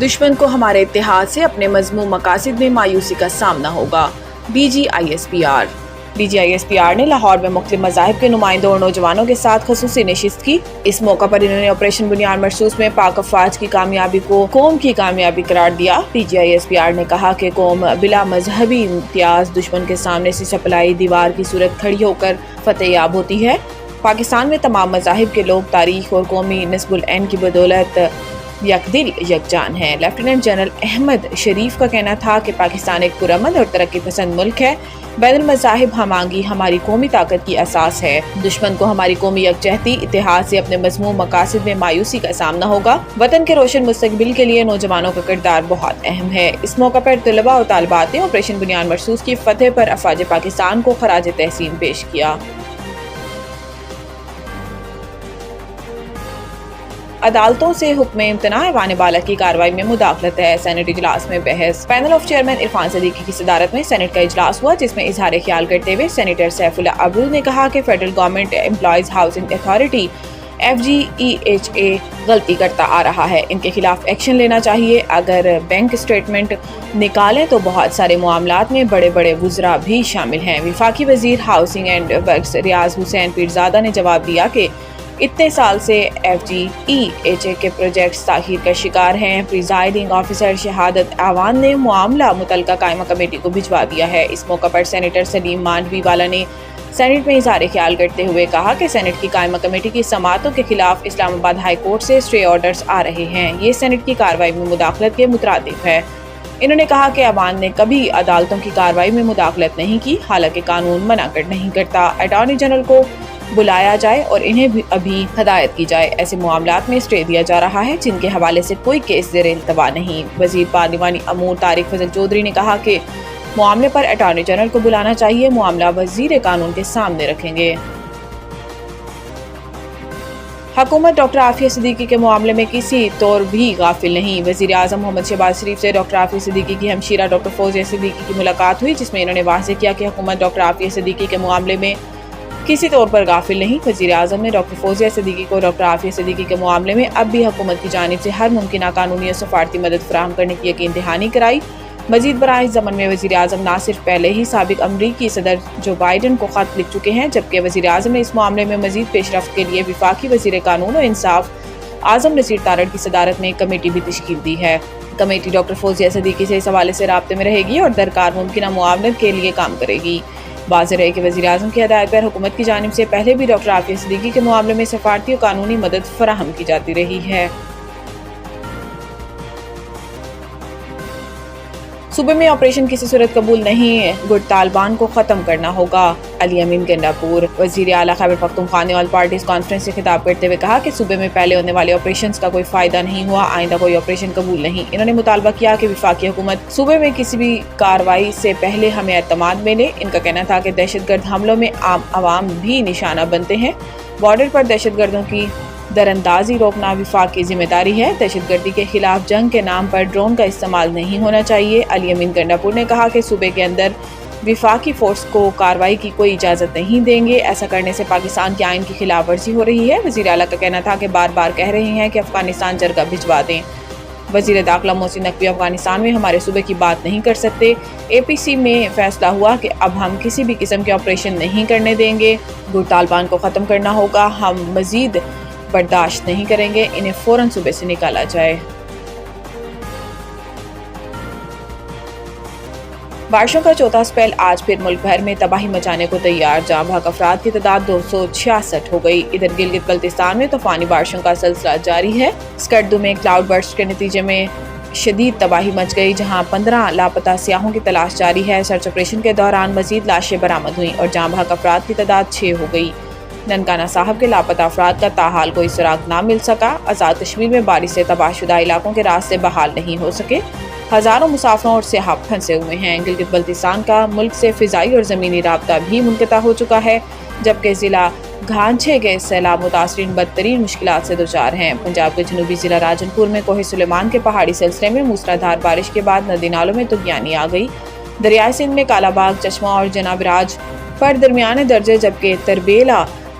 دشمن کو ہمارے اتحاد سے اپنے مذموم مقاصد میں مایوسی کا سامنا ہوگا۔ DGISPR نے لاہور میں مختلف مذاہب کے نمائندوں اور نوجوانوں کے ساتھ خصوصی نشست کی۔ اس موقع پر انہوں نے آپریشن بنیاد مرصوص میں پاک افواج کی کامیابی کو قوم کی کامیابی قرار دیا۔ DGISPR نے کہا کہ قوم بلا مذہبی امتیاز دشمن کے سامنے سے سپلائی دیوار کی صورت کھڑی ہو کر فتح یاب ہوتی ہے۔ پاکستان میں تمام مذاہب کے لوگ تاریخ اور قومی نسب العین کی بدولت یک دل یک جان ہے۔ لیفٹیننٹ جنرل احمد شریف کا کہنا تھا کہ پاکستان ایک پرامن اور ترقی پسند ملک ہے۔ بین المذاہب ہم آہنگی ہماری قومی طاقت کی اساس ہے۔ دشمن کو ہماری قومی یکجہتی اتحاد سے اپنے مذموم مقاصد میں مایوسی کا سامنا ہوگا۔ وطن کے روشن مستقبل کے لیے نوجوانوں کا کردار بہت اہم ہے۔ اس موقع پر طلباء اور طالبات نے آپریشن بنیاد مرصوص کی فتح پر افواج پاکستان کو خراج تحسین پیش کیا۔ عدالتوں سے حکم امتناع ایوان بالا کی کارروائی میں مداخلت ہے۔ سینٹ اجلاس میں بحث۔ Panel of chairman Irfan Siddiqui کی صدارت میں سینٹ کا اجلاس ہوا، جس میں اظہار خیال کرتے ہوئے سینیٹر سیف اللہ ابروز نے کہا کہ federal government employees housing authority FGEHA غلطی کرتا آ رہا ہے، ان کے خلاف ایکشن لینا چاہیے۔ اگر بینک اسٹیٹمنٹ نکالیں تو بہت سارے معاملات میں بڑے بڑے وزراء بھی شامل ہیں۔ وفاقی وزیر ہاؤسنگ اینڈ ورکس ریاض حسین پیرزادہ نے جواب دیا کہ اتنے سال سے FGEHA کے پروجیکٹس تاخیر کا شکار ہیں۔ پریزائڈنگ آفیسر شہادت اعوان نے معاملہ متعلقہ قائمہ کمیٹی کو بھجوا دیا ہے۔ اس موقع پر سینیٹر سلیم مانڈوی والا نے سینٹ میں اظہار خیال کرتے ہوئے کہا کہ سینٹ کی قائمہ کمیٹی کی سماعتوں کے خلاف اسلام آباد ہائی کورٹ سے اسٹے آرڈرز آ رہے ہیں، یہ سینٹ کی کارروائی میں مداخلت کے مترادف ہے۔ انہوں نے کہا کہ ایوان نے کبھی عدالتوں کی کارروائی میں مداخلت نہیں کی، حالانکہ قانون منع نہیں کرتا۔ اٹارنی جنرل کو بلایا جائے اور انہیں بھی ابھی ہدایت کی جائے۔ ایسے معاملات میں اسٹے دیا جا رہا ہے جن کے حوالے سے کوئی کیس زیر التوا نہیں۔ وزیر پارلیمانی امور طارق فضل چودھری نے کہا کہ معاملے پر اٹارنی جنرل کو بلانا چاہیے، معاملہ وزیر قانون کے سامنے رکھیں گے۔ حکومت ڈاکٹر عافیہ صدیقی کے معاملے میں کسی طور بھی غافل نہیں۔ وزیر اعظم محمد شہباز شریف سے ڈاکٹر عافیہ صدیقی کی ہمشیرہ ڈاکٹر فوزیہ صدیقی کی ملاقات ہوئی، جس میں انہوں نے واضح کیا کہ حکومت ڈاکٹر عافیہ صدیقی کے معاملے میں کسی طور پر غافل نہیں۔ وزیر اعظم نے ڈاکٹر فوزیہ صدیقی کو ڈاکٹر عافیہ صدیقی کے معاملے میں اب بھی حکومت کی جانب سے ہر ممکنہ قانونی اور سفارتی مدد فراہم کرنے کی یقین دہانی کرائی۔ مزید برآں اس ضمن میں وزیر اعظم نہ صرف پہلے ہی سابق امریکی صدر جو بائیڈن کو خط لکھ چکے ہیں، جبکہ وزیر اعظم نے اس معاملے میں مزید پیش رفت کے لیے وفاقی وزیر قانون و انصاف اعظم نصیر تارڑ کی صدارت میں ایک کمیٹی بھی تشکیل دی ہے۔ کمیٹی ڈاکٹر فوزیہ صدیقی سے اس حوالے سے رابطے میں رہے گی اور درکار ممکنہ معاونت کے لیے کام کرے گی۔ واضح رہے کہ وزیر اعظم کی ہدایت پر حکومت کی جانب سے پہلے بھی ڈاکٹر عافیہ صدیقی کے معاملے میں سفارتی اور قانونی مدد فراہم کی جاتی رہی ہے۔ صوبے میں آپریشن کسی صورت قبول نہیں، گٹ طالبان کو ختم کرنا ہوگا۔ علی امین گنڈاپور۔ وزیر اعلیٰ خیبر پختونخوا نے آل پارٹیز کانفرنس سے خطاب کرتے ہوئے کہا کہ صوبے میں پہلے ہونے والے آپریشنز کا کوئی فائدہ نہیں ہوا، آئندہ کوئی آپریشن قبول نہیں۔ انہوں نے مطالبہ کیا کہ وفاقی حکومت صوبے میں کسی بھی کارروائی سے پہلے ہمیں اعتماد ملے۔ ان کا کہنا تھا کہ دہشت گرد حملوں میں عام عوام بھی نشانہ بنتے ہیں، بارڈر پر دہشت گردوں کی دراندازی روکنا وفاق کی ذمہ داری ہے۔ دہشت گردی کے خلاف جنگ کے نام پر ڈرون کا استعمال نہیں ہونا چاہیے۔ علی امین گنڈاپور نے کہا کہ صوبے کے اندر وفاقی فورس کو کارروائی کی کوئی اجازت نہیں دیں گے، ایسا کرنے سے پاکستان کے آئین کی خلاف ورزی ہو رہی ہے۔ وزیر اعلیٰ کا کہنا تھا کہ بار بار کہہ رہے ہیں کہ افغانستان جرگہ بھجوا دیں۔ وزیر داخلہ محسن نقوی افغانستان میں ہمارے صوبے کی بات نہیں کر سکتے۔ APC میں فیصلہ ہوا کہ اب ہم کسی بھی قسم کے آپریشن نہیں کرنے دیں گے، گٹ طالبان کو ختم کرنا ہوگا، ہم مزید برداشت نہیں کریں گے، انہیں فوراً صوبے سے نکالا جائے۔ بارشوں کا چوتھا اسپیل آج پھر ملک بھر میں تباہی مچانے کو تیار، جاں بحق افراد کی تعداد 266 ہو گئی۔ ادھر گلگت بلتستان میں طوفانی بارشوں کا سلسلہ جاری ہے۔ اسکردو میں کلاؤڈ برسٹ کے نتیجے میں شدید تباہی مچ گئی، جہاں 15 لاپتہ سیاحوں کی تلاش جاری ہے۔ سرچ آپریشن کے دوران مزید لاشیں برآمد ہوئیں اور جاں بحق افراد کی تعداد 6 ہو گئی۔ ننکانہ صاحب کے لاپتہ افراد کا تاحال کوئی سراغ نہ مل سکا۔ آزاد کشمیر میں بارش سے تباہ شدہ علاقوں کے راستے بحال نہیں ہو سکے، ہزاروں مسافروں اور سیاح پھنسے ہوئے ہیں۔ گلگت بلتستان کا ملک سے فضائی اور زمینی رابطہ بھی منقطع ہو چکا ہے، جبکہ ضلع گھانچے کے سیلاب متاثرین بدترین مشکلات سے دوچار ہیں۔ پنجاب کے جنوبی ضلع راجن پور میں کوہ سلیمان کے پہاڑی سلسلے میں موسلادھار بارش کے بعد ندی نالوں میں طغیانی آ گئی۔ دریائے سندھ میں کالا باغ، چشمہ اور جناب راج پر درمیانے درجے، جبکہ تربیلا